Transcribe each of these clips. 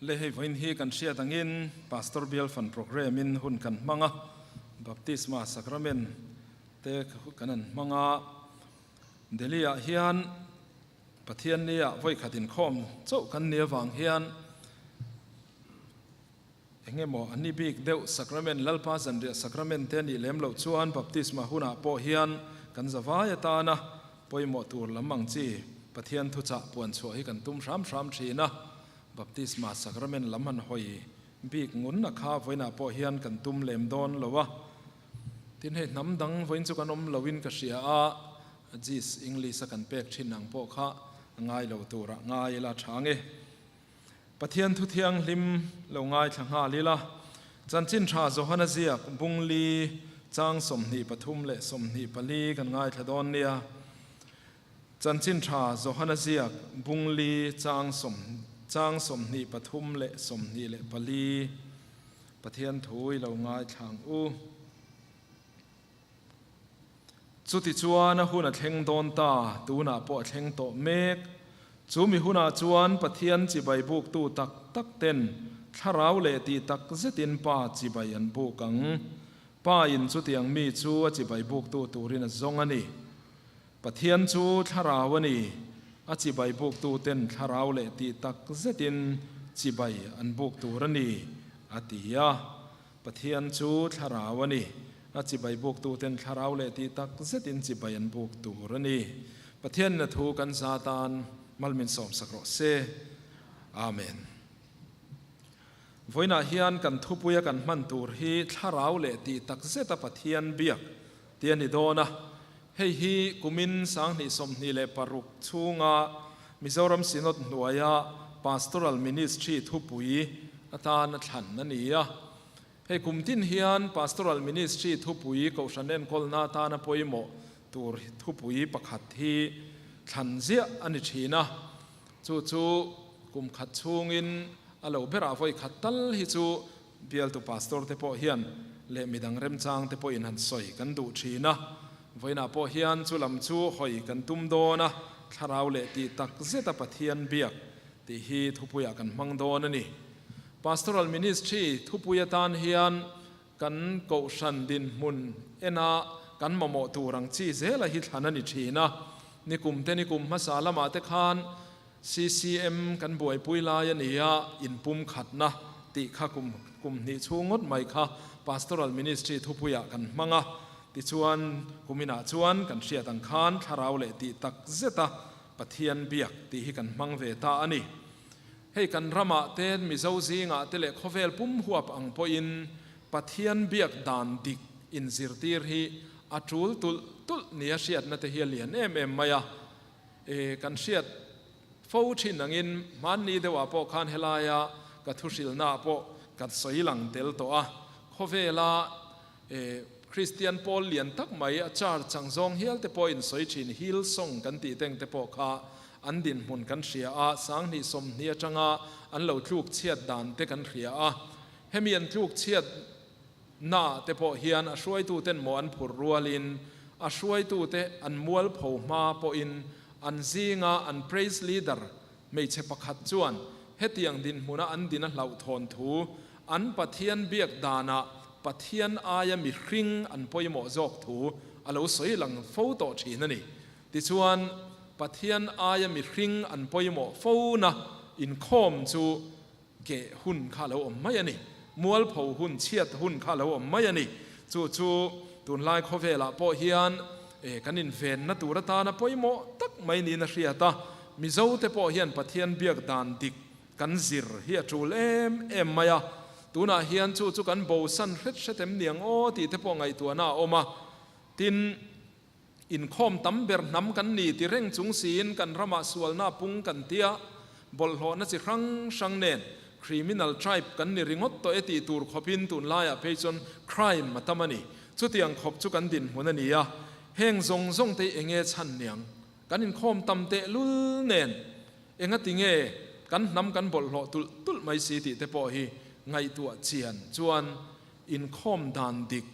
le hei voin hi kan sia tangin pastor bial fan program in hun kan manga baptisma sacrament te kanan manga delia hian pathian nia voi khatin khom chau kan nia wang hian engemaw ani bik deuh sacrament lalpa zanria sacrament te ni lem lo chuan baptisma huna po hian kan zawaya ta na poimo tur lamang chi pathian thu cha puan chu hi kan tum ram thina baptisma sacrament laman hoi bik ngun na kha voina po hian kan tum lem don lowa tin he nam dang voin chu kan om lowin ka sia a jis english kan pek thinang po kha ngai lo tura ngai la thange pathian thu thiang lim lo ngai thanga lila chanchin tha johana zia bungli chang somni pathum le somni pali kan ngai thadon nia chanchin tha johana zia bungli chang somni pathum le somni le pali pathian thui lo ngai thang u chuti chuan huna thleng don ta tuna po thleng to mek chumi huna chuan pathian chi bai buk tu tak ten tharau le ti tak zetin pa chi bai an bukang pa in chu tiang mi chu chi bai buk tu turin zong ani pathian chu tharau ani a chi bai buk tu ten tharau le ti tak zetin chi bai an buk turani atia pathian chu tharau ani a chi bai buk tu ten tharau le ti tak zetin chi bai an buk turani pathian na thu kan satan malmin som sakro se amen voina hian kan thupuya kan man tur hi tharau le ti tak zeta pathian biak tiani dona hei hi kumin sang ni som ni le paruk chunga Mizoram Synod nuaya pastoral ministry thupui atan than ania hei kumtin hian pastoral ministry thupui ko shanen kolna ta na poimo tur thupui pakhat hi thanzia ani thina chu kum khat chungin alo bera voi khatal hi chu bial tu pastor te po hian le midang rem chang te po in han soi kan du thina voina po hian chu lam chu hoi kan tum dona tharau le ti tak zeta pathian biak ti hi thupuya kan mang don ani pastoral ministry thupuya tan hian kan ko shan din mun ena kan mamo turang chi zela hi thanani thina nikum te nikum masalama te khan CCM kan buai puila ya nia in pum khatna ti kha kum ni chungot mai kha pastoral ministry thupuya kan manga ti chuan kumina chuan kan hria tang khan tharau le ti tak zeta pathian biak ti hi kan mang ve ta ani hei kan rama ten mizo zinga te le khovel pum huap ang po in pathian biak dan dik in zirtir hi atul tul nia hriat na te hi lian em maya kan hriat fo thin angin man ni dewa po khan helaya ka thusil na po ka soilang tel to a khovela Christian Paul lian tak mai a char changjong hial te po in soi thin hil song kan ti teng te po kha an din mun kan hria a sang ni som ni atanga an lo thluk chiat dan te kan hria a hemian thluk chiat na te po hian a hruai tu ten mo an phur rualin a hruai tu te an mual pho ma po in an zinga an praise leader mei che pakhat chuan hetiang din huna an din a hlau thon thu an pathian biak dana pathian aya mi hring an poimo jok thu alo soi lang photo thina ni ti chuan pathian aya mi hring an poimo phona in khom chu ke hun kha lo om mai ani mual pho hun chiat hun kha lo om mai ani chu tun lai khovela po hian kanin ven na turata na poimo tak mai ni na hriata mizo te po hian pathian biak dan dik kan zir hi atul em maya tuna hian chu kan bo san hretem niang o ti te po ngai tu na oma tin in khom tamber nam kan ni ti reng chung sin kan rama sual na pung kan tia bol ho na chi rang nen criminal tribe kan ni ringot to eti tur khopin tun laya peison crime matamani chu tiang khop chu kan din hunania heng zong te enge chan niang kan in khom tam te lul nen enga tinge kan nam kan bol ho tul mai si ti te po hi ngai tua chian chuan in khom dan dik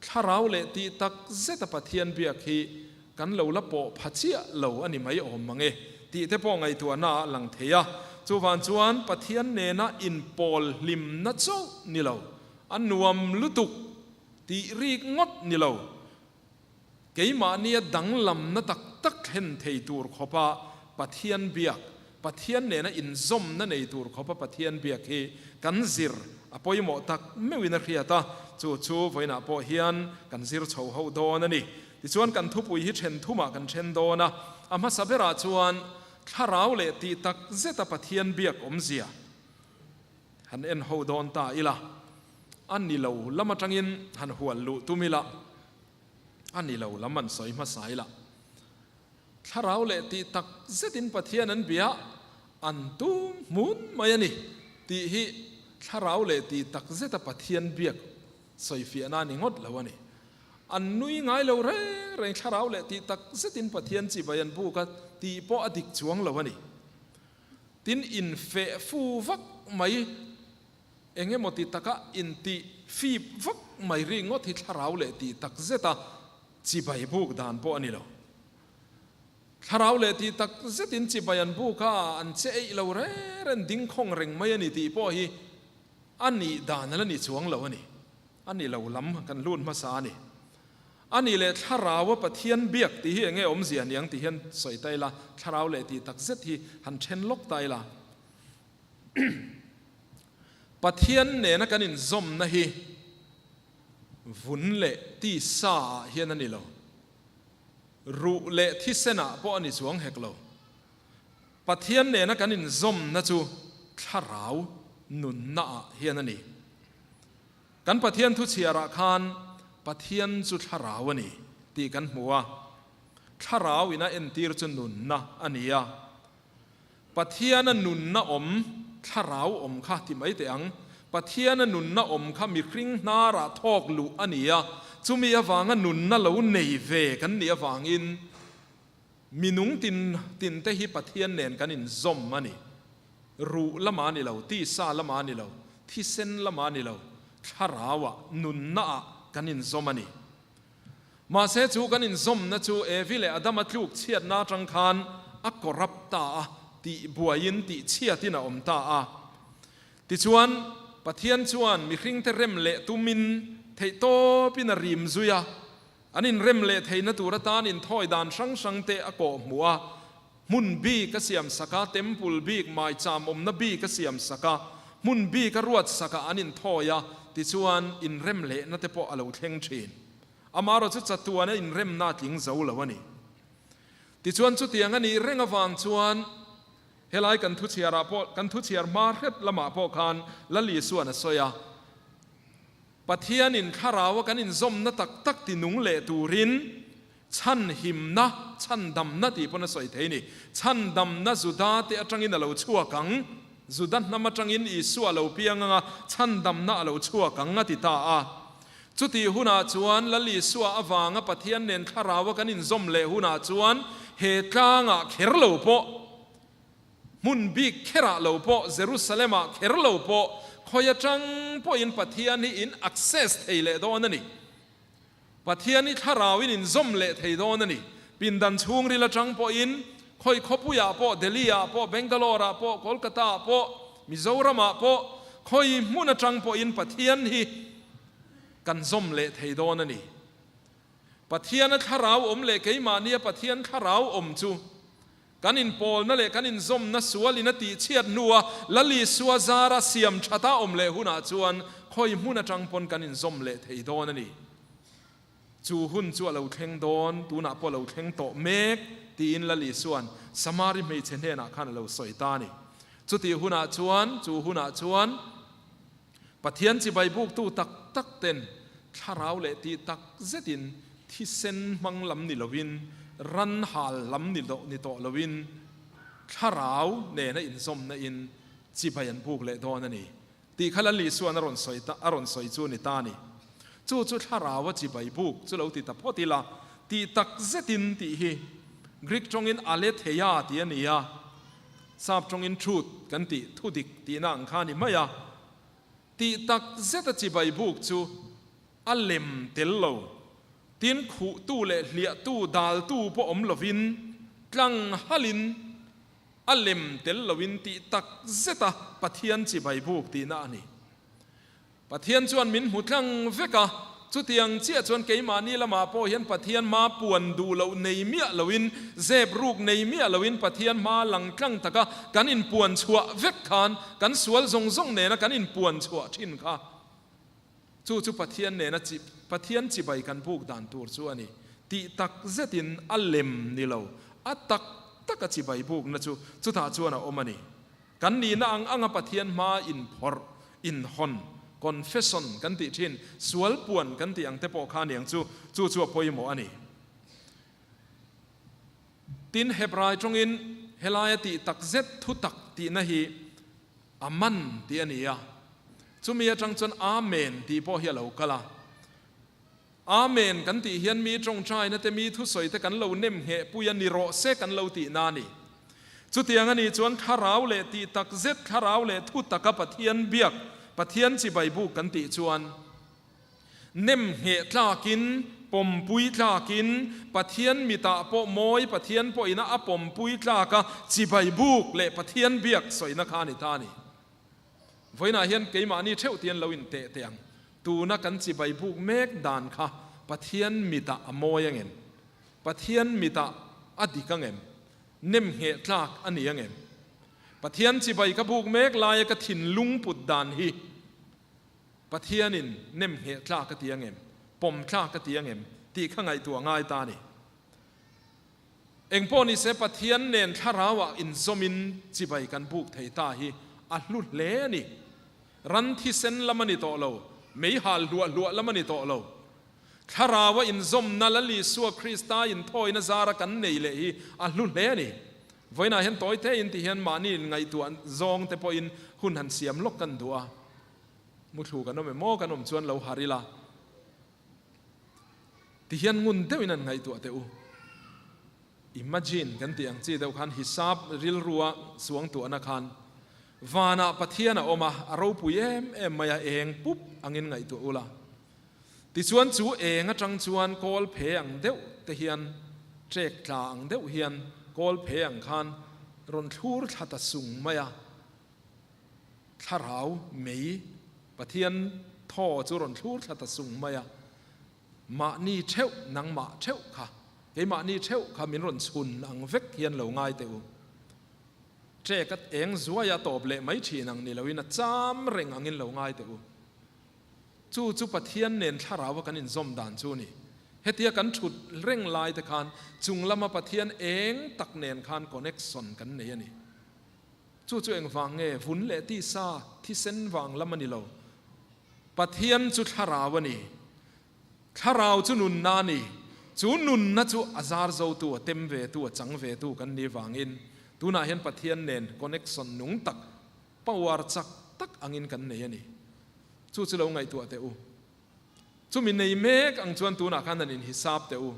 tharau le ti tak zeta pathian biak hi kan lo la po phachia lo ani mai om mange ti te po ngai tua na lang theya chu van chuan pathian ne na in pol lim na chu ni lo an nuam lutuk ti ri ngot ni lo keima nia dang lam na tak tak hen thei tur khopa pathian biak pathian ne na in zom na nei tur khopa pathian biak hi kan zir apoi mo tak mewina khiata chu voina po hian kan zir chho ho don ani ti chuan kan thu pui hi then thuma kan then dona ama sabera chuan tharau le ti tak zeta pathian biak omzia han en ho don ta ila an ni lo lama tangin han hual lu tumila an ni lo laman soi ma sai la tharau le ti tak zetin pathian an bia an tu mun mayani ti hi tharau le ti tak zeta pathian biak soi fi ana ni ngot lawani an nui ngai lo re reng tharau le ti tak zetin pathian chi bayan bu ka ti po adik chuang lawani tin in fe fu vak mai enge moti taka in ti fi vak mai ri ngot hi tharau le ti tak zeta chi bai buk dan po ani lo tharau le ti tak zetin chi bayan bu ka an che ei lo re ren ding khong reng mai ani ti po hi ani dan la ni chuang lo ani ani lo lam kan lun ma sa ni ani le tharawa pathian biak ti hi enge om zia niang ti hian soi tai la tharau le ti tak zet hi han then lok tai la pathian ne na kan in zom na hi vun le ti sa hian ani lo ru le thi sena po ani chuang hek lo pathian ne na kan in zom na chu tharau nun na hian ani kan pathian thu chiara khan pathian chu tharau ani ti kan hmuwa tharau ina entir chu nun na ania pathian nun na om tharau om kha ti mai te ang pathian nun na om kha mi kring na ra thok lu ania chumi awanga nun na lo nei ve kan ni awangin minung tin te hi pathian nen kan in zom ani ru lama ni lo ti sa lama ni lo thi sen lama ni lo tharawa nun na kan in zom ani ma se chu kan in zom na chu evile adama tluk chiat na tang khan a korapta ti buain ti chiatina om ta a ti chuan pathian chuan mi hring te rem le tumin thei to pin rim zuya anin rem le theina tura tan in thoi dan sang te a ko hmuwa mun bi ka siam saka temple bi mai cham om na bi ka siam saka mun bi ka ruat saka anin thoya ti chuan in rem le na te po alo thleng thin amaro chu chatuana in rem na tling zo lawani ti chuan chu tiang ani renga wang chuan helai kan thu chiara po kan thu chiar mar het lama po khan lali suana soya pathian in kharawa kan in zom na tak tak ti nung le turin chan him na chan dam na ti pona soi theini chan dam na zuda te atangin alo chua kang zudan na matangin isu alo pianga chan dam na alo chua kang ati ta a chuti huna chuan lali suwa awanga pathian nen kharawa kan in zom le huna chuan he tlanga kherlo po mun bi khera lo po jerusalema kherlo po khoya tang po in pathian ni in access theile don ani pathian ni tharawin in zom le thei don ani pindan chung ri la tang po in khoi khopuya po delhi po bangalore po kolkata po mizoram po khoi muna tang po in pathian hi kan zom le thei don ani pathian tharau om le keima nia pathian tharau om chu kan in pol na le kan in zom na suali na ti chiat nuwa lali suwa zara siam thata om le huna chuan khoi huna tang pon kan in zom le thei don ani chu hun chu alo thleng don tu na po lo thleng to mek ti in lali suan samari me chen he na khan lo soi ta ni chu ti huna chuan pathian chi bai buk tu tak tak ten tharau le ti tak zetin thi sen mang lam ni lovin ran hal lam ni to lovin tharau ne na in zom na in chi bayan buk le don ani ti khala li suan aron soi chu ni ta ni chu tharau chi bai buk chu lo ti ta photila ti tak zetin ti hi greek tongin ale theya ti ania sap tongin truth kan ti thudik ti na ang khani maya ti tak zeta chi bai buk chu alem tello tin khu tu le hlia tu dal tu po om lovin tlang halin อัลเลมเตลลวินติตักเซตาปะเทียนจิใบบุกตีนานี่ปะเทียนชวนมินหุดลังเวกะจุดยังเชี่ยชวนเกยมานี่ละมาพอเห็นปะเทียนมาป่วนดูเราในเมียลวินเจ็บรูกในเมียลวินปะเทียนมาหลังครั้งตะกะกันอินป่วนชัวเวกขานกันสวลทรงเนี่ยนะกันอินป่วนชัวทิ้นค่ะจู่ปะเทียนเนี่ยนะจิปะเทียนจิใบกันบุกด่านตัวชัวนี่ตีตักเซตินอัลเลมนี่เราอัตตักตักจิใบบุกนะจู่ท่าชัวนะอมานี่กันนี่นะอังปะเทียนมาอินพอร์อินฮอนconfession กันติชินสวลป่วนกันติอังเตปอคาเนียงจู่พอยหมออันนี้ตินเฮบรายตรงอินเฮลายติตักเซตทุตักตินะฮีอามันติอันนี้จู่มีจังจนอาเมนติพอเฮลาวกะลาอาเมนกันติเฮียนมีตรงใจนะแต่มีทุสอยแต่กันเราเน่มเหปุยันนิโรเซกันเราตินานี่จู่ที่อันนี้จวนขาราวเลติตักเซตขาราวเลทุตักกับเทียนเบียกปะเทียนจิใบบุกกันติจวนเน่มเหตลากินปมปุยตลากินปะเทียนมีตาปอมอยปะเทียนปออินะอปมปุยตลากะจิใบบุกเลปะเทียนเบียกสวยนักานิตานี่ไว้น่าเห็นเกี่ยมานี่เท่าเทียนเราอินเตะเตียงตูนักกันจิใบบุกเมกดานค่ะปะเทียนมีตาอมอยยังเงินปะเทียนมีตาอดีกังเงินเน่มเหตลากอันนี้ยังเงินปะเทียนจิใบกระบุกเมกลายกระถิ่นลุงปุดดานฮีปะเทียนินเน่มเหตลากระเตียงเอ็มปมคลากระเตียงเอ็มตีข้างไงตัวง่ายตานี่เองพอนี่เสปะเทียนเน้นทาราวะอินซมินจิใบกันบุกไทยตาฮีอัลลุเลนี่รันที่เซนละมันนี่โตเราไม่หัลลัวละมันนี่โตเราทาราวะอินซมนัลลีสัวคริสตาอินทอยนซาระกันเนยเลยอัลลุเลนี่ไว้น่าเห็นตัวเทอินที่เห็นมานี่ไงตัวซองแต่พออินหุ่นหันเสียมลกกันตัวมุทูกันโนไม่โมกันนมชวนเราหาริลาที่เห็นงุนเทวินันไงตัวเตอูอิมเมจินกันที่อังจีเดาคันฮิซาบริลรัวสวงตัวนักขันวานาปะเทียนะออกมาเราปุยมายาเองปุ๊บอังเงินไงตัวอุลาที่ชวนจูเองจังชวนกอลเพอังเดวแต่เฮียนเจกลาอังเดวเฮียนกอลเพอังคันรอนทูร์ทัดสุงมายาทาราวเมย์ปะเทียนท่อจุรนทูทัดสุงมายามานี่เช่านังมาเช่าค่ะไอ้มานี่เช่าค่ะมินรนชุนอังเวกเฮียนเหล่าง่ายเตวเจกัดเองจัวยาตอบเละไม่ชีนังนี่เราวินาจามเร่งอังเงินเหล่าง่ายเตวจู่ปะเทียนเน้นทาราวกันอินซอมดานจู่นี่เฮตียกันฉุดเร่งลายแต่คานจุงละมาปะเทียนเองตักเน้นคานคอนเน็กซอนกันเนี่ยนี่จู่เองฟังเงฝุ่นเละที่ซาที่เส้นวางละมันนี่เราปะเทียนจุดทาราวนี่ทาราวจุนุนนานี่จุนุนนะจุอาซาร์โซตัวเต็มเวตัวจังเวตัวกันนี่วางอินตัวน่าเห็นปะเทียนเน้นคอนเน็กซอนนุงตักปาวาร์จักตักอังอินกันเนี่ยนี่จู่เราไงตัวเตอูจู่มีในเมกอังจวนตัวน่าขันนันอินฮิซาบเตอู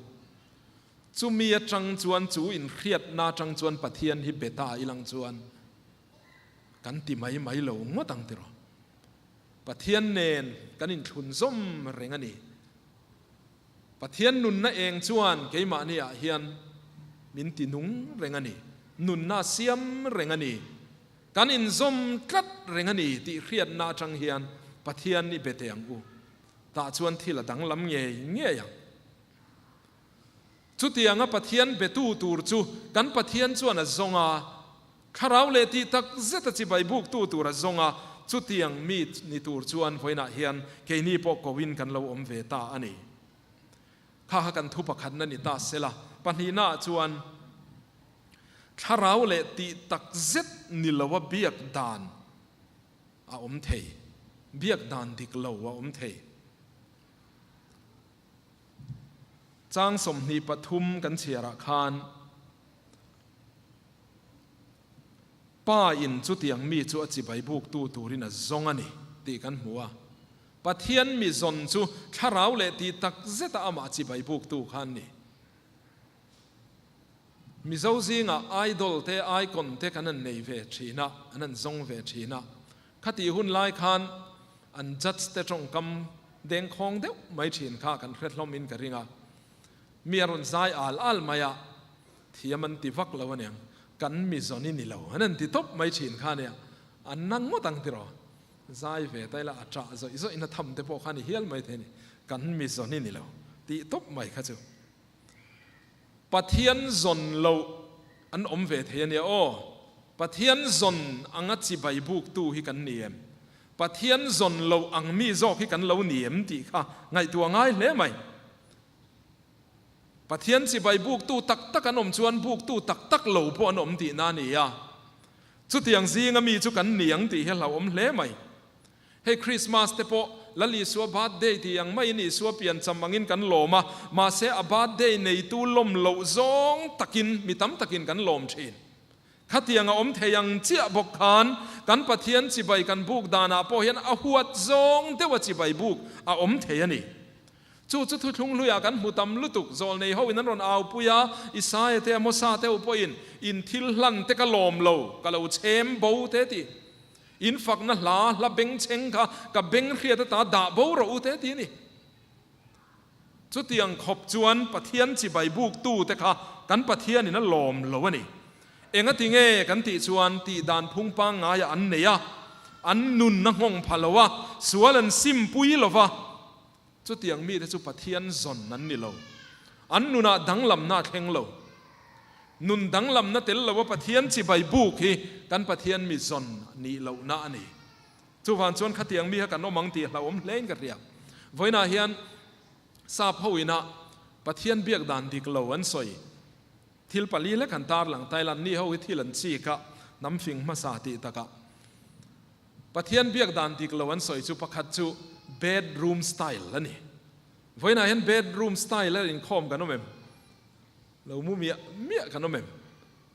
จู่มีจังจวนจู่อินเครียดนาจังจวนปะเทียนฮิเบตาอิลังจวนกันติไม่เหลวงวตังเตรอปะเทียนเนนกันอินทุนส้มเร่งอันนี้ปะเทียนนุนน่ะเองชวนเกยมานี่เฮียนมินตินุงเร่งอันนี้นุนน่าเสียมเร่งอันนี้กันอินส้มกัดเร่งอันนี้ที่เครียดนาจังเฮียนปะเทียนนี่เบเตียงอูตาชวนที่ละดังลำเงี้ยอย่างจุดที่ยังปะเทียนเบตูตูร์จูกันปะเทียนชวนซงอาคาราวเลตีตักเซตจิใบบุกตูร์ซงอาจุดที่ยังมีนิตูร์ชวนพอยน่าเฮียนเกนี่ปกวินกันเราอมเวตาอันนี้ข้ากันทุบขันนั่นนี่ตาเสละปัญหาชวนคาราวเลตีตักเซตนิลวะเบียกดานอมเทยเบียกดานดิกเลวะอมเทยจางสมนีปทุมกันเชียระคานป้าอินจุดยังมีจุดจิบใบบุกตูรินะซงอันนี้ตีกันหัวปะเทียนมีซนจูคาราวเลตีตักเซตอามาจิบใบบุกตูขันนี่มิเจ้าซิงไอดอลเตไอคอนเตกันนั่นในเวทีนะอันนั้นซงเวทีนะขัดที่หุ่นไล่ขันอันจัดเตจงกำเด้งคองเดียวไม่ชินข้ากันเคล็ดล้อมินกันริงะมีอารมณ์ใจอัลมายะที่มันติวักแล้วเนี่ย กันมีส่วนนี้นี่เรานั่นที่ทบไม่ชินข้าเนี่ยอันนั่งมั่ตั้งที่รอใจเวทได้ละอาจจะจะอิสอินทำแต่พอข้านี่เฮียลไม่เท่นี่กันมีส่วนนี้นี่เราที่ทบไม่ข้าจูปะเทียนจนเราอันเวทเฮียเนี่ยโอ้ปะเทียนจนอังจิใบบุกตู้ให้กันเนียมปะเทียนจนเราอังมีจอกให้กันเราเนียมที่ข้าไงตัวง่ายเละไหมปะเทียนจิใบบุกตู้ตักตักกันชวนบุกตู้ตักตักเราพอที่นานี่ยจุดอย่างซีงมีจุกันเนียงที่ให้เราเละไหมให้คริสต์มาสเตปละลีสัวบาดเดย์ที่ยังไม่นี่สัวเปลี่ยนจำมังินกันโลมาเสียบาดเดย์ในตู้ลมโลซองตะกินมีตั้มตะกินกันลมชินขัดยังเทียงเจียบกขานกันปะเทียนจิใบกันบุกดานาพอเห็นอาหัวซองเทวจิใบบุกเทียนี่จู่จุดทุ่งลุยกันหูตำลุตุกโจลในห้องนั้นรอนเอาปุยาอิสายเตมซาเตอุปอินทิลลันเตกะลมโลกะเราเชมโบเตติอินฝักนั่นละเบงเชงค่ะกับเบงเรียดตาด่าโบเราเตตินี่จุดยังขบจวนปะเทียนจิใบบุกตู้เตค่ะกันปะเทียนนี่นั่นลมโลวะนี่เองติเงกันติชวนติดานพุ่งปังงายอันเนียอันนุนนักงงพลวะสวนลันซิมปุยลวะจุดยังมีแต่จุปะเทียนจนนั้นนี่เราอันนุนดังลำนาเทงเรานุนดังลำนาเตลเราว่าปะเทียนจิใบบุกฮีกันปะเทียนมีจนนี่เราหน้านี่จุวันชวนขัดยังมีกันโนมังตีเราเล่นกันเรียกไว้นาเฮียนทราบเขาอินะปะเทียนเบียกดันดิกเราอันสวยทิลปลีเล็กขันตาหลังไทยลันนี่เขาทิลันซีกะน้ำฟิงมาสาติตะกะปะเทียนเบียกดันดิกเราอันสวยจุปะขัดจุbedroom style แล้วนี่ไว้นาเห็น bedroom style แล้วอินคอมกันโนเมมเรามูเมียกันโนเมม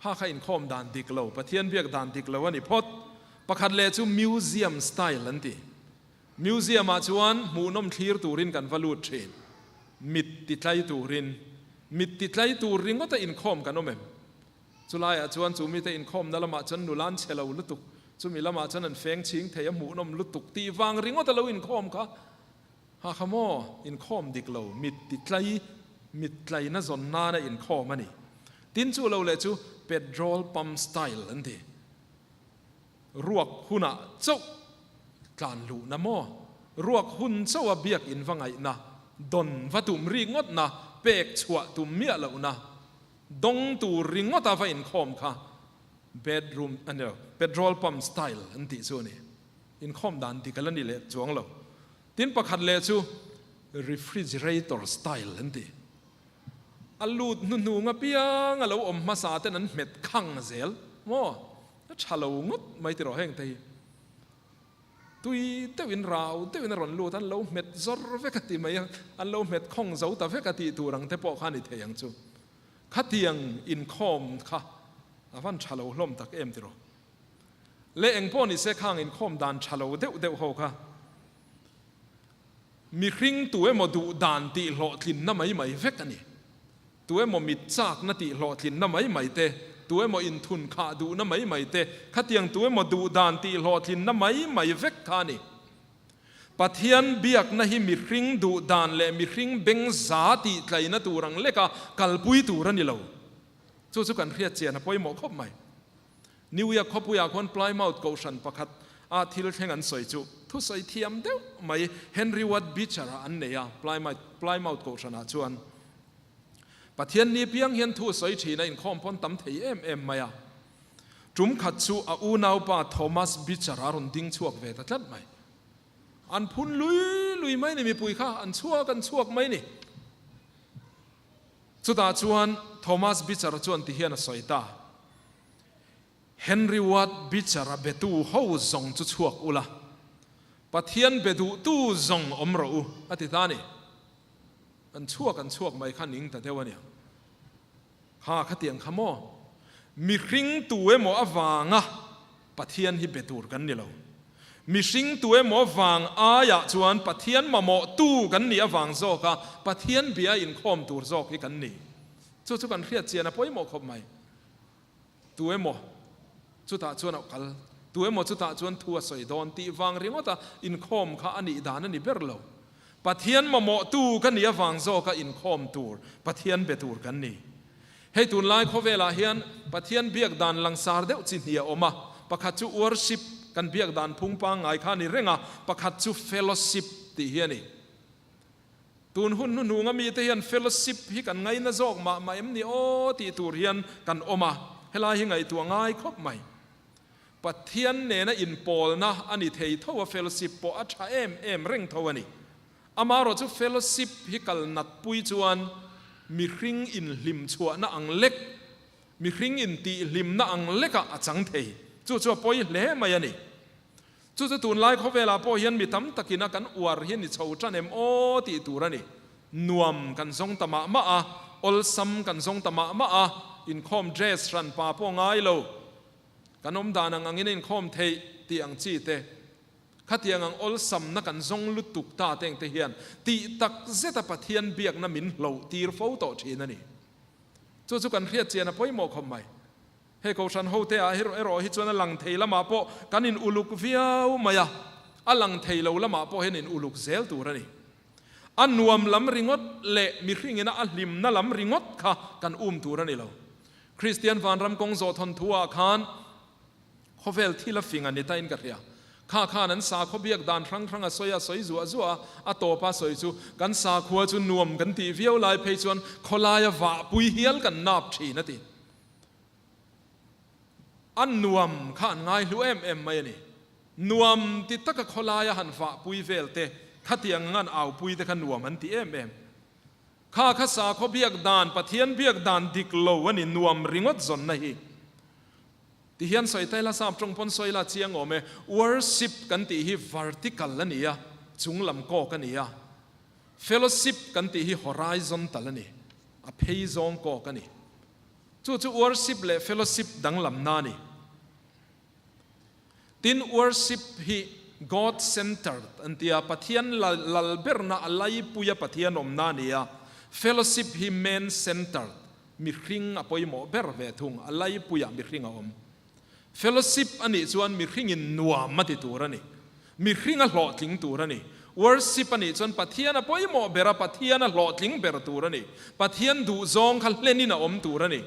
ถ้าใครอินคอมดันดิกเราปะเทียนเบียกดันดิกเราวันนี้พอดปะขัดเลจุ museum style นั่นที museum มาชวนมูนมทีร์ตูรินกันวาลูเทรนมิดติดใจตูรินมิดติดใจตูริงก็แต่อินคอมกันโนเมมจุลายจวนจูมีแต่อินคอมนั่นละมาจนนุลันเชลาวลุตุกจุมีละมาจนนั่นเฟงชิงเทียมูนมลุตุกตีวางริงก็แต่เราอินคอมค่ะหาขโมอินคอมดิกเรามิดติดใจน่าสนน่าในอินคอมมันนี่ตินจูเราเลยจูเป็ดโรลปั๊มสไตล์นั่นทีรวกหุ่นเจ้าการลูนะโมรวกหุ่นเจ้าเบียกอินฟังไงนะดนวัตุมริงดนะเป็กชัวตุมเมียเรานะดงตูริงดตาไฟอินคอมค่ะbedroom อันเดียว petrol pump style อันที่ส่วนนี้อินคอมดันที่กันนี่เลยจวงเราตินประคัดเลยจู refrigerator style อันที่อัลลูดนูงเปียงเรามาสาเตนั้นเม็ดขังเซลโม่ชาลงดไม่ติดรอแห้งทีตุยเตวินราวเตวินรอนลูท่านเราเม็ดซอร์เฟกติไม่อันเราเม็ดข้องเสาแต่เฟกติตูรังเทปอขานิเทียงจูขัดเทียงอินคอมค่ะอาวันชาลลมตักติรอเล่งพ่อนี่เสกข้างอินคอมดานชาลเดวเขาค่ะมีคริงตัวมาดูดานตีหลอดลินน้ำไม่เฟกกันนี่ตัวมามิดจากนาตีหลอดลินน้ำไม่เตตัวมาอินทุนขาดูน้ำไม่เตขัดเทียงตัวมาดูดานตีหลอดลินน้ำไม่เฟกขานี่ปะเทียนเบียกนะฮิมีคริงดูดานเล่มีคริงเบงซาติไกลนะตัวรังเล็กกัลปุยตัวรันนี่เราจู่ๆกันเรียกเจียนะพอยหมอคบไหมนิวยอร์กคบปุยคนปลายมาอุดกูชันประคัดอาทิลแข่งกันสวยจู่ทุสอยเทียมเดียวไม่เฮนรี่วัดบิชาระอันเนี่ยปลายมาอุดกูชันชวนปะเทียนนี้เพียงเห็นทุสอยชีในอินคอมพอนตั้มเทียมไม่จุ่มขัดจู่อูนาวปาโทมัสบิชาระรุนดิ้งชวกเวทจัดไหมอันพุ่นลุยไม่นี่มีปุยข้าอันชั่วกันชั่วไม่นี่สุดท้ายชวนโทมัสบิชาระชวนที่เฮียนสอยตาเฮนรี่วัดบิชาระเบตูเขาจงจุดชั่วอุละปะเทียนเบตูตู้จงอมรูอธิษฐานี่อันชั่วกันชั่วไม่ขันยิงแต่เทวเนี่ยข้าขัดเตียงขโมมีคริงตัวหมออวางะปะเทียนที่เบตูกันนี่เรามีสิงตัวหมอวางอายะชวนปะเทียนมาหมอตู้กันนี่วางโซกะปะเทียนเบียอินคอมตัวโซกกันนี่จู่ๆกันเรียกเจียนะพ่อหมอคบไหมตัวหมอจุดตาชวนเอาคัลตัวหมอจุดตาชวนทัวสอยดอนตีวางเรียงว่าตาอินคอมข้าอันนี้ดานันนี่เบรเราปะเทียนมาหมอตู้กันนี่วางโซกะอินคอมตัวปะเทียนเบตูกันนี่ ให้ตุนไล่เขาเวลาเฮียนปะเทียนเบียกดานลังสารเดวจินเฮียออกมาประคัตจู worship กันเบียกดานพุ่งปังไงข้านี่เร่งอ่ะประคัตจู fellowship ตีเฮียนี่ตุนหุ่นหนูงมีแต่เฮียน fellowship ฮิกันไงนะจอกมาเอ็มนี่โอ้ตีตูเฮียนกันออกมาเฮลาฮิไงตัวง่ายครบไหมปะเทียนเนี่ยนะอินปอลนะอันนี้เทยทั่ว fellowship ปออัชเอ็มเร่งทั่วนี่อามารอจู fellowship ฮิกัลนัดปุยจวนมีริงอินลิมชัวนะอังเล็กมีริงอินตีลิมนะอังเล็กอะจังเทยจู่ๆปอยเล่มายันนี่จู่ๆตุนไล่เขาเวลาปอยเห็นมีตั้มตะกินักันอวดเห็นนี่ชาวจันเอ็มโอตีตูระนี่นวมกันทรงตะมะมาอะอลซัมกันทรงตะมะมาอะอินคอมเดรสรันปาปง่ายโลกันอมดานังอังอินคอมเทยตีอังจีเตขัดยังอังอลซัมนักกันทรงลุตุกตาเต็งเทียนตีตักเซตปะเทียนเบียกน้ำมินโลตีร์โฟโต้ชีนั่นนี่จู่ๆกันเรียดเจียนปอยโมคมไหมเฮ้เขาฉันโฮเตอะเฮโรฮิจวนลังเทละมาโปกันอินอุลุกวิาวมายาอัลังเทละละมาโปเห็นอินอุลุกเซลตูระนี่อันนวมลำริงดเละมีริงนะอัลลิมนะลำริงดค่ะกันตูระนี่เราคริสเตียนฟันรำกงโจทนทัวคานเขาเวลที่ละฟิงอันนี้ตาอินกันเรียข้านั้นสาเขาเบียกดานครั้งสอยจัวอัตโตปาสอยจูกันสาขัวจุนนวมกันตีวิวลายเพยจวนขลายวะปุยเฮียลกันนับชีนั่นตีอันนวมข้าง่ายรู้เอ็มไม่นี่นวมติดตะกขลายหันฝาปุยเวลเตขัดยังงั้นเอาปุยแต่ขันนวมมันตีเอ็มข้าสาเขาเบียกดานปะเทียนเบียกดานดิกโลวันนี้นวมริงดจนนะฮีที่เห็นสอยไตละสามตรงปนสอยละเชียงโอเม worship กันที่ฮี vertical ละนี่อะจุงลำโกกันนี่อะ fellowship กันที่ฮี horizontal ละนี่อะเพย์ซองโกกันนี่จู่ worship และ fellowship ดังลำนานี่ติน worship ฮี God centered อันที่อะปะเทียนลลเบอร์นาอะไรปุยปะเทียนอมนานี่อะ fellowship ฮี man centered มีริงอะปอยโมเบอร์เวทุงอะไรปุยมีริงอมfellowship อันนี้ส่วนมีริงอินนัวมาติตัวนี่มีริงอ่ะหล่อทิ้งตัวนี่ worship อันนี้ส่วนปะเทียนอ่ะพอยโมเบระปะเทียนอ่ะหล่อทิ้งเบระตัวนี่ปะเทียนดูซองขันเล่นนี่นะอมตัวนี่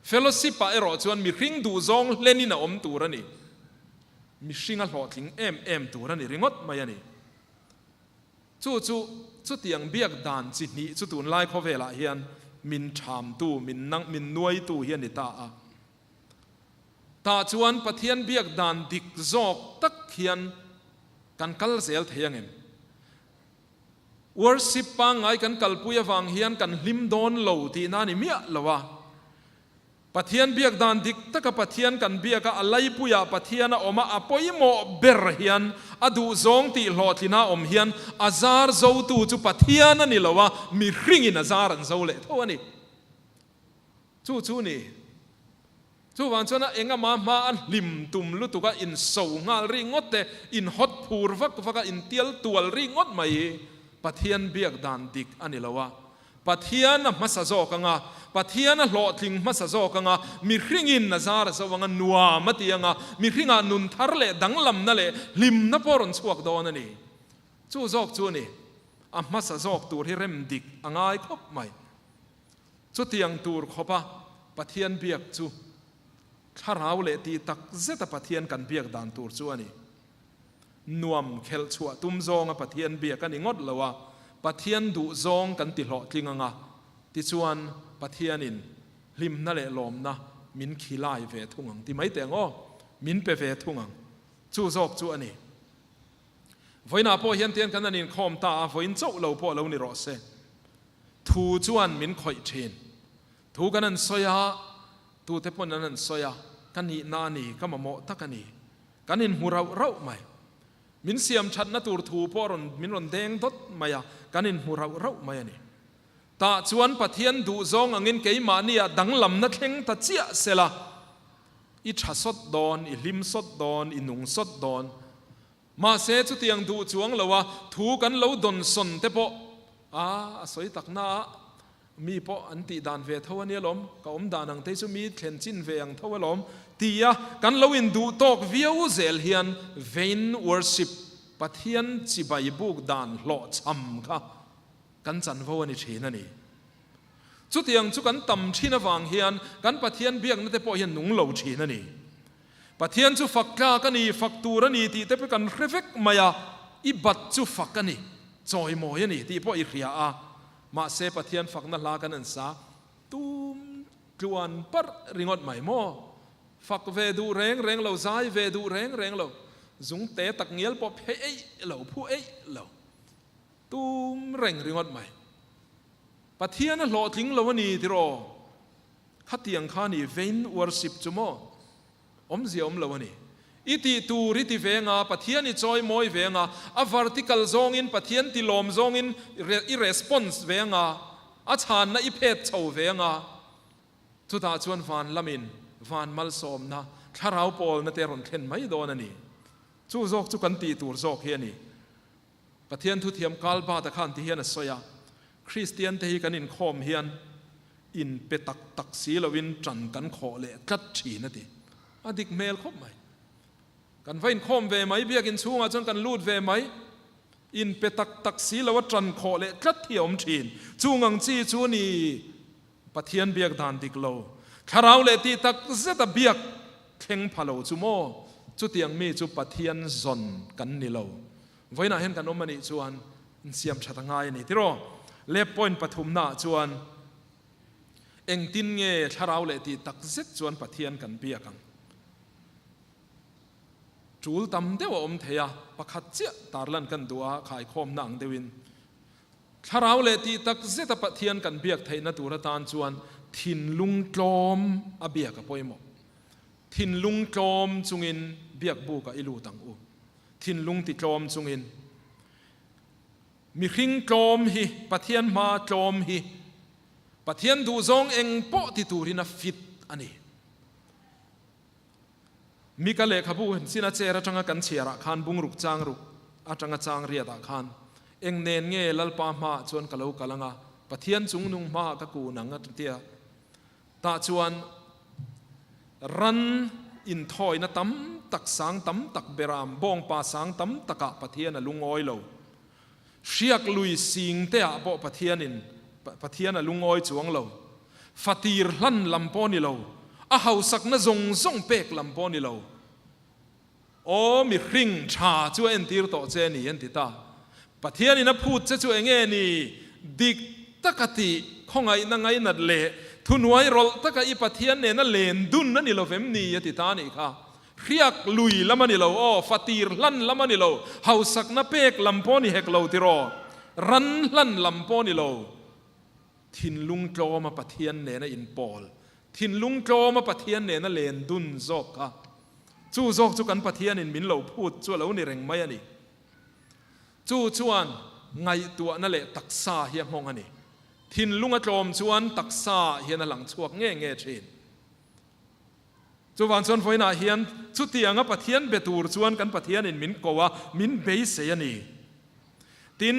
fellowship อ่ะรอส่วนมีริงดูซองเล่นนี่นะอมตัวนี่มีริงอ่ะหล่อทิ้งเอ็มตัวนี่ริงอดมาอย่างนี้จู่เตียงเบียกดานจิตนี้จู่ตุนไล่เขาเวลาเฮียนมินชามตู้มินนั่งมินนวยตู้เฮียนนี่ตาตาชวนปะเทียนเบียกดานดิกจอกตักเขียนกันกัลเซลเทียงเอ็ม worship ปังไงกันกัลปุยวังเฮียนกันลิมดอนโลตีนานี่เมียละวะปะเทียนเบียกดานดิกตักปะเทียนกันเบียกอะไรปุยปะเทียนออกมาอปอยโมเบรเฮียนอดูซองตีหลอดที่นาอมเฮียนอาซาร์โจตูจุปะเทียนนี่ละวะมีริงอินอาซาร์อันโจเล่เท่านี้จู่นี่จู่วันนั้นเองก็มาอันลิมตุมลุตุกะอินโซงาริงอดเตอินฮอตพูร์ฟักอินเตียลตัวริงอดไม่ปะเทียนเบียกดานดิกอันนี้ละวะปะเทียนมาสะโจกังปะเทียนหล่อทิ้งมาสะโจกังมีริงอินนะซาร์สวังนัวมาตียงมีริงนุนทาร์เล่ดังลำนั่นเล่ลิมนับปรนสวกโดนนี่จู่โจกจู่นี่มาสะโจกตัวที่เริ่มดิกง่ายครบไหมจู่เตียงตัวขบปะเทียนเบียกจู่ถ้าเราเละตีตักเจตปะเทียนกันเบียกดานตัวชัวนี่นวมเคลชัวตุ้มซองปะเทียนเบียกกันอีงดเลยวะปะเทียนดูซองกันติดหล่อจริงอ่ะติชวนปะเทียนินลิมนั่นแหละลมนะมินขี้ไล่เวทุ่งที่ไม่แต่งมินเปเวทุ่งจู่ซอกจู่อันนี้ไว้หน้าพ่อเฮียนเตียนกันนั่นคอมตาไว้เจ้าเราพ่อเรานี่รอเซทูจวนมินคอยเชนทูกันนั่นสอยตัวเทปนั้นสอยกันนี่นานี่ก็มาโมตักกันนี่กันนินหูเราไม่มินเสียมชัดนัตัวทูพอรนมินรนแดงทดไม่กันนินหูเราไม่นี่ตาชวนปะเทียนดูซองอังเงินเกยมานี่ดังลำนักเข่งตะเจียเสละอิชาสดดอนอิลิมสดดอนอินุงสดดอนมาเสจุดยังดูจวงเลยวะทูกันเราดนสนเทปสวยตักหน้ามีพออันติดานเวทวันนี้ล้มก็อมดานังเทสุมีเข็นจินเวียงทว่าล้มตีกันเราอินดูตอกวิวเซลเฮียนเวนวอร์ชิปปะเทียนจิบายบุกดานหล่อช้ำค่ะกันจันวันนี้เชนนี่ จุดยังจุกันต่ำชีนวังเฮียนกันปะเทียนเบียกนั่นแต่พอเฮียนหนุ่งเหลาชีนั่นนี่ปะเทียนจุฝักกากันนี่ฝักตูรันนี่ที่แต่เป็นกันเรฟเฟกมายาอิบัดจุฝักกันนี่จอยโมยนี่ที่พออิริยามาเสปะเทียนฝักนั่นลากันนั่นซาตูมจวนปัดริงอดใหม่โมฝักเวดูแรงเราซ้ายเวดูแรงเราจุงเตะตักเงี้ยปอเพย์เราผู้เราตูมแรงริงอดใหม่ปะเทียนนั่นหล่อทิ้งเราวันนี้ที่รอขัดเตียงข้านี่เวนวอร์สิบจุโมเสียเราวันนี้อิติตูริติเวงาปะเทียนนี่จอยมอยเวงาอวาร์ติคัลซองอินปะเทียนติลมซองอินอิเรสปอนส์เวงาอาชานนะอิเพจเฉาเวงาทุตาชวนฟานละมินฟานมัลสมนะข้าเราปอลนะเตรอนเทนไม่โดนนี่จู่โจกจุกันตีตูร์โจกเฮียนี่ปะเทียนทุเทียมกาลบาตะขันที่เฮียนสอยาคริสเตียนที่กันอินคอมเฮียนอินเปตักสีลวินจันกันขอเละกัดฉีนั่นทีอดิกเมลครบไหมกันไฟอินคอมเวไหมเบียกินชูงาจนกันลูดเวไหมอินเปตักสีลวจันขอเละกัดเที่ยวฉีนจูงังจีจูนี่ปะเทียนเบียกดานดิกโลข้าเราเลตีตักเซตเบียกเข่งพะโลจูโมจุดยังมีจุปะเทียนซอนกันนี่โลไว้น่าเห็นกันอมันนี่จวนเสียมชัดง่ายนี่ที่รอเล็บปอยปฐุมนาจวนเอ็งตินเงยข้าเราเลตีตักเซตจวนปะเทียนกันเบียกันจูลตำเดวเทียปะขัดเจ้าตาลันกันตัวขายคอมนางเดวินข้าเราเลตีตักเซตปะเทียนกันเบียกไทยนตัวตานจวนทินลุงกลมอเบียกับปอยหมกทินลุงกลมจุงินเบียกบูกับอิลูตังอูทินลุงติกลมจุงินมีขิงกลมฮีปะเทียนมากลมฮีปะเทียนดูซองเองโปติตูรินาฟิตอันนี้มีกะเลขบูสินาเจระจังกันเชียระคานบุงรุกจางรุกอาจังจางเรียดาคานเองเนนเงลลปามาชวนกะเลวกะลังาปะเทียนจุงนุงมากะกูนังอัตเตียตาชวนรันอินทอยนะตั้มตักสังตั้มตักเบรามบองปาสังตั้มตักะปะเทียนลุงอ้อยโลเชียกลุยสิงเตะบ่ปะเทียนินปะเทียนลุงอ้อยจวงโลฟาตีร์ลันลำปอนิโลอาหาวสักนะจงส่งเป็กลำปอนิโลโอ้มีริงชาจวนตีร์โตเจนี่เอ็นติตาปะเทียนินะพูดจะจวนเงนี่ดิกตะกติของไงนั่งไงนัดเละทุนไว้รอตะกะอีปะเทียนเนี่ยนั่นเลนดุนนั่นนี่เราเฟมนี่ยติตานี่ค่ะเรียกลุยละมันนี่เราโอ้ฟาตีร์ลันละมันนี่เราเฮาสักนับเป็กลำปอนี่เฮกเราที่รอรันลันลำปอนี่เราทินลุงโจมาปะเทียนเนี่ยนะอินปอลทินลุงโจมาปะเทียนเนี่ยนั่นเลนดุนโจกค่ะจู่โจกจุกันปะเทียนอินมินเราพูดจู่เรานี่เร่งไม่อันนี้จู่จวนไงตัวนั่นแหละตักซาเฮียมองอันนี้ทินลุงอโจมชวนตักซาเฮียนหลังชวกเง่เชนจวนชวนไฟนาเฮียนชุดเตียงปะเทียนเบตูร์ชวนกันปะเทียนอินมินกว่ามินเบยเสียนี่ติน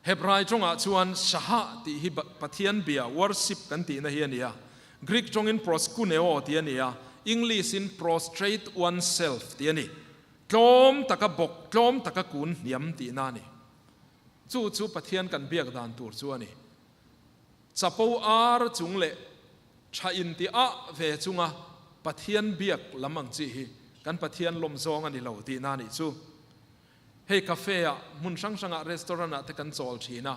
เฮบรายจงอาชวนชาฮติฮิปะเทียนเบียวอร์ชิปกันตีนะเฮียนี่กรีกจงอินโปรสกุเนโอตีนี่อังกฤษอิน prostrate oneself ตีนี่กลมตะกะบกกลมตะกะกุนยำตีนานี่จู่ปะเทียนกันเบียกดานตูร์ชัวนี่จะปูอาร์จุงเละชาอินติอาเวจุงะปะเทียนเบียกลำมังจีกันปะเทียนลมซองอันนี้เหล่าตีนานี่จู่เฮ้คาเฟ่อะมุนช่างๆอะรีสอร์ทอะแต่กันโซลชีนะ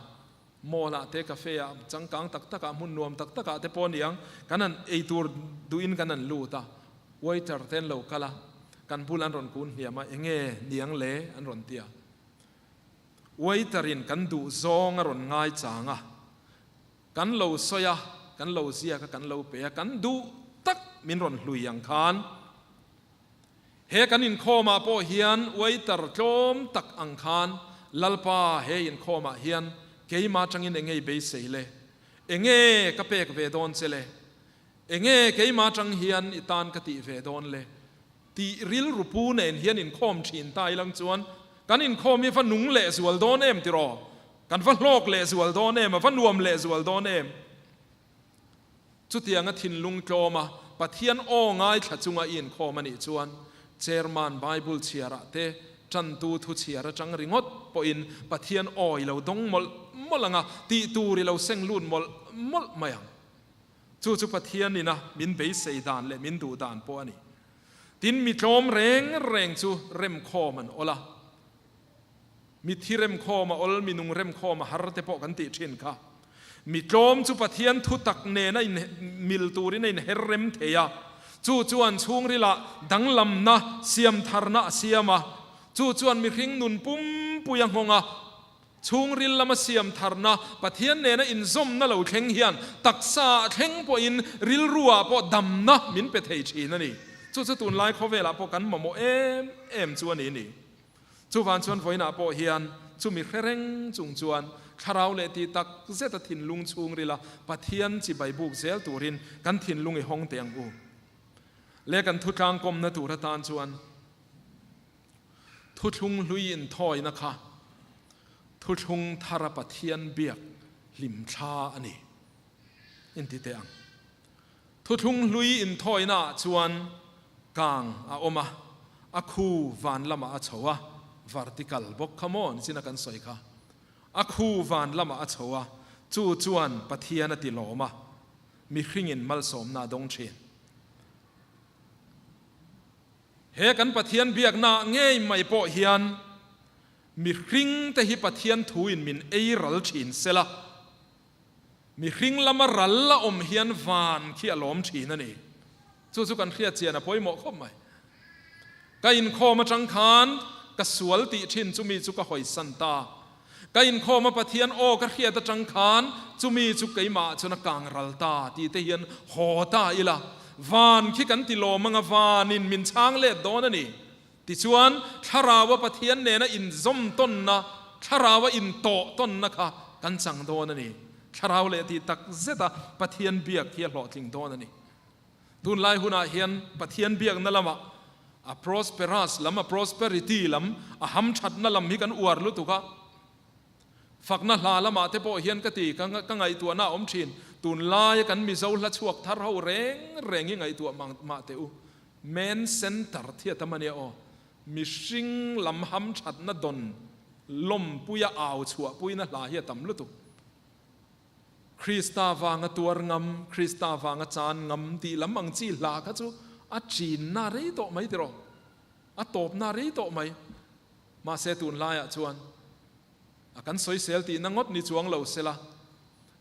โมละเตคาเฟ่อะจังกังตักตะกะมุนนวมตักตะกะเตปอนยังกันนั้นไอตูร์ดูอินกันนั้นลูตาไว้จาร์เทนเหล่ากะละกันพูดอันรอนกุนเหี่ยมาเองเดียงเละอันรอนเตียไว้ตารินกันดูซองอันรอนง่ายจางอะกันเหล่าสอยะกันเหล่าเสียกันเหล่าเปียกันดูตักมินรอนลุยยังคานเฮกันอินโคมาโปเฮียนไว้ตรโจมตักอังคารลัลปาเฮอินโคมาเฮียนเกยมาจังอินเองเบยเสเลเองกะเปกเวดอนเสเลเองเกยมาจังเฮียนอิตานกติเวดอนเลตีริลรูปูเนนเฮียนอินโคมชินตายลังจวนกันอินโคมมีฟันนุงเละสวลดอนเอมติรอกันฟันโลกเละสวลดอนเอมฟันรวมเละสวลดอนเอมจุดที่ยังทินลุงโจมาปะเทียนโอง่ายขัดจุงอินโคมันอิจวนเจอร์มันไบเบิลเชียระเต จันตูทุเชียระจังริงดปอินปะเทียนอ้อยเราดงมลลังตีตูริเราเส้งลุ่นมลมายังจู่ปะเทียนนี่นะมินเบสเซดานและมินดูดานปอนี่ตินมีโจมแรงจู่เร็มคอมันโอละมีที่เร็มคอมาอลมีนุงเร็มคอมาหาร์เตปกันติชินค่ะมีโจมจู่ปะเทียนทุตักเนในมิลตูริในเฮเร็มเทียจู่จวนช่วงริละดังลำนะเสียมทารณะเสียมาจู่จวนมีริงนุนปุ่มปุยังหงะช่วงริลละมาเสียมทารณะปะเทียนเนนะอินซอมนั่นเราเข่งเฮียนตักษาเข่งปอินริลรัวปอดำนะมินเปเทชีนั่นนี่จู่ตุนไล่เขาเวลาปกันมาโมเอ็มจวนนี่จู่วันชวนฝอยหน้าปอเฮียนจู่มีเร่งจุงจวนคาราวเลตีตักเซตถินลุงช่วงริละปะเทียนจีใบบุกเซลตูรินกันถินลุงไอห้องเตียงอูเล่กันทุกกลางกลมนะตูระตานชวนทุทุงลุยอินทอยนะคะทุทุงทารปะเทียนเบียกลิมชาอันนี้อินติเตียงทุทุงลุยอินทอยนะชวนกลางอมาอาคูวันละมาชัวvertical บกขมอนสินักันสวยค่ะอาคูวันละมาชัวจู่จวนปะเทียนติโลมามีคริ่งอินมัลสมนาดงเชนเฮกันปะเทียนเบียกนาเงยไม่ปอเฮียนมีคริ่งแต่ฮิปะเทียนทูอินมินเอรัลชินเซละมีคริ่งละมารัลละอมเฮียนวานขี้อารมณ์ชีนั่นเองจู่กันเครียดเจียนะพอยหมอเข้าไหมก็อินคอมาจังคานก็สวลติชินจุมีจุกหอยสันตาก็อินคอมาปะเทียนโอก็เครียดจังคานจุมีจุกไกมาจุนักกางรัลตาตีเตียนหอตาอีละวานขี้กันติโลมังวานินมินช้างเล็ดโดนนี่ติชวนชาราวะปะเทียนเนนะอินซอมต้นนะชาราวะอินโตต้นนะคะกันจังโดนนี่ชาราวเลติตักเซตาปะเทียนเบียกเฮียหลอดทิ้งโดนนี่ตุนไลหุนาเฮียนปะเทียนเบียกนั่นละมะprosperous ลำprosperity ลำหัมชัดนั่นลำมีกันอวดลุตุกะฝักนั่นลาละมาเทปเฮียนกติกังไงตัวหน้าอมชินตุนลายกันมีเจ้าละชวกทารเอาแรงยังไงตัวมาเตอุเมนเซนเตอร์ที่ตะมันเนี่ยมีชิงลำหัมชัดนั่นดนลมปุยอ่าวชัวปุยนั่นลาเฮียตำลุตุคริสตาวางตัวงำคริสตาวางจานงำตีลำมังจีลาคัจูอาจีนนารีโตไหมติโรอาตบนารีโตไหมมาเสตุนลายชวนอากันสวยเซลตีนังดนิจวงเหล่าเสละ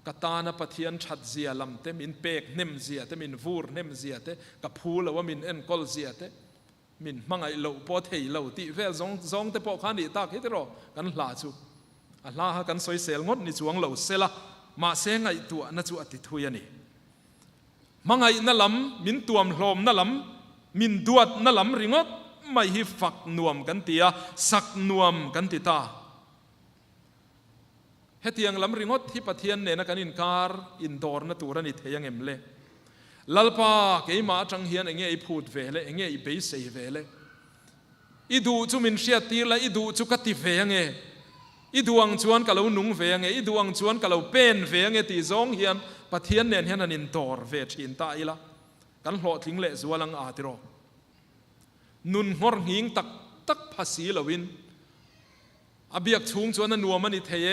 กตาณปะเทียนชัดเสียลำเตมินเปกเนมเสียเตมินวูร์เนมเสียเตกับพูลว่ามินเอ็นกอลเสียเตมินมังไอเหล่าปอเทยเหล่าตีเวลซองเตปอขานีตากเฮติโรกันลาจูลากันสวยเซลงดนิจวงเหล่าเสละมาเสงไอตัวนัจูอติทุยนี่มังไงนั่นลำมินตัวมลมนั่นลำมินดวดนั่นลำริงดไม่ฮิฝักนวมกันเตียสักนวมกันติตาเฮตียงลำริงดที่ปะเทียนเนี่ยนักันอินการอินดอร์นั่นตัวรันิเทียงเอ็มเล่ลัลปาเกี่ยมาจังเฮียนเองไอพูดเวลเองไอเบสเวลอีดูจุมินเชียตีละอีดูจุกติเวงอีดวงชวนกับเราหนุ่งเวงอีดวงชวนกับเราเป็นเวงตีซองเฮียนปะเทียนเนี่ยเฮียนันอินดอร์เวชินตาอีละกันหลอทิ้งเละสวลังอาติโรนุนงอหิงตักภาษีละวินอเบียกชุงชวนนันนัวมันอิเทเย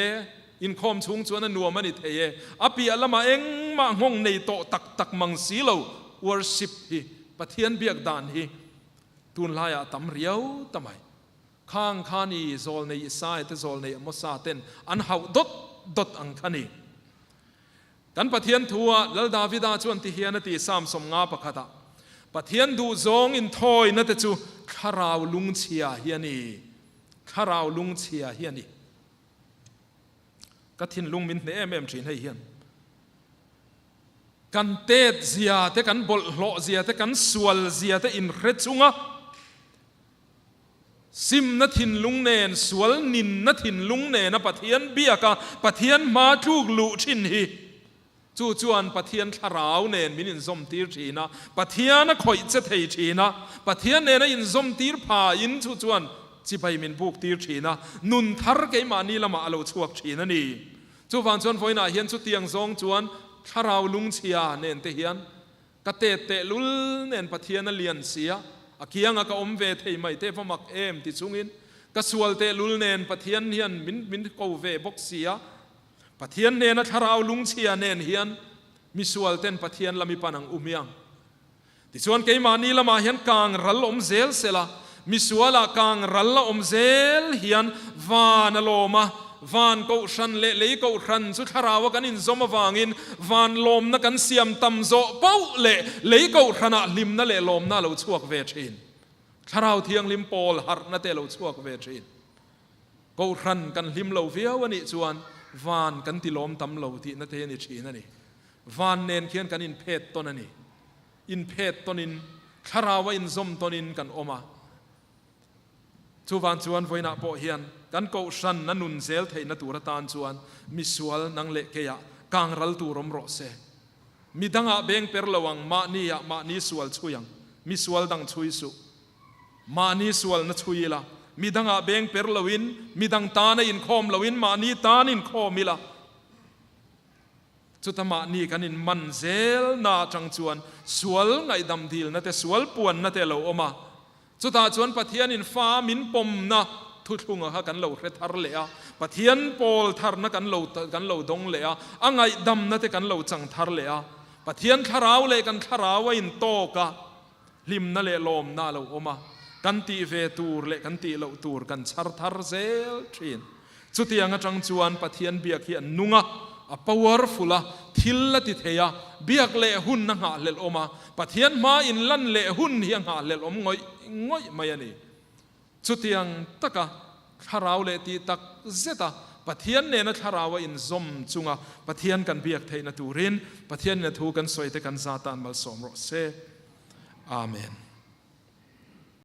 อินคอมชุงชวนนันนัวมันอิเทเยอปีอัลมาเองมาห้องในโตตักมังสีเรา worship ฮีปะเทียนเบียกดานฮีตุนลายตำเรียวตำไมข้างขานีโซลในสายแต่โซลในมอสซาเตนอันหาวดอังขานีกันปะเทียนทัวแล้วดาวิดาชวนที่เฮียนตีสามสมงาปะคตาปะเทียนดูซองอินทอยนั่นแต่จูขาราวลุงเชียเฮียนี่ขาราวลุงเชียเฮียนี่ก็ทินลุงมินเนเอ็มชินให้เฮียนกันเตดเสียแต่กันบอลโลเสียแต่กันสวลเสียแต่อินเรจุงะซิมนัทินลุงเนนสวลนินนัทินลุงเนนปะเทียนเบียกะปะเทียนมาจูกลุชินฮีจู่จวนปะเทียนขราวเนนมินินซอมตีร์ชีนะปะเทียนคอยจะเทชีนะปะเทียนเนนอินซอมตีร์พาอินจู่จวนจิไปมินบุกตีร์ชีนะนุนทาร์เกมานีละมาอโลชวกชีนะนี่จู่ฟังจวนฝอยน่าเฮียนจุดเตียงซองจวนขราวลุงเชียเนนเตียนกะเตลุลเนนปะเทียนเลียนเสียอาเกียงกะอมเวทไม่เทฟมักเอ็มติจุงอิน กสวลเตลุลเนนปะเทียนเฮียนมินโกเวบกเสียปะเทียนเนนทาราวลุงเชียเนนเฮียนมิสวลเตนปะเทียนละมีปานังอุเมียงติส่วนเกมานีละมาเฮียนกางรัลอมเซลเซลามิสวลากางรัลอมเซลเฮียนวานโลมาวานกูชันเลกูชันสุดทาราวกันอินซอมวางอินวานลมนักันเสียมตำโซเป้าเลกูชันลิมนั่นเลลมน่าเราชั่วเวชินทาราวเทียงลิมโปลหัดนั่นเตเราชั่วเวชินกูชันกันลิมเราเวียวันนี้จวนวานกันติลมตำเราที่นั่นเทนิชีนั่นนี่วานเนนเขียนกันอินเพศตัวนั่นนี่อินเพศตัวนินทาราวอินซอมตัวนินกันออกมาชวนชวนไว้หน้าโปเฮียนกันกูชันนันนุนเซลเทนตัวตานชวนมิสวลนังเละเกียกางรัลตูรมรอเซมีดังอาเบงเปรระวังมานีสวลช่วยยังมิสวลดังช่วยสุมานีสวลนัช่วยละมีดังอาเบงเปรละวินมีดังตาในอินคอมละวินมานีตานินคอมิละจุดมานีกันอินมันเซลนาจังชวนสวลไงดำดีลนั่นแต่สวลปวนนั่นแต่เราออกมาจุดตาชวนปะเทียนอินฟ้ามินปมนะทุกงะกันเราเรทาร์เลียปะเทียนโพลทาร์นักกันเราดงเลียอังไงดำนั่นแต่กันเราจังทาร์เลียปะเทียนขาราวเลยกันขาราวอินโตกะลิมนั่นเลลมน่าเราออกมากันตีเวตูร์เลกันตีเราตูร์กันชาร์ทาร์เซลทรีนจุดที่ยังจังจวนปะเทียนเบียกเฮียนนุงะpowerful ทิลละติเทียเบียกเละหุ่นนังหาเลลออกมาปะเทียนมาอินลันเละหุ่นเฮียงหาเลลอมง่อยไม่ยันนี่จุดที่ยังตะกะขาราวเลตีตักเซตาปะเทียนเนนัทขาราวอินซอมจุงะปะเทียนกันเบียกเทนตูรินปะเทียนเนทูกันสวยแต่กันซาตานมัลสอมรอเซอาเมน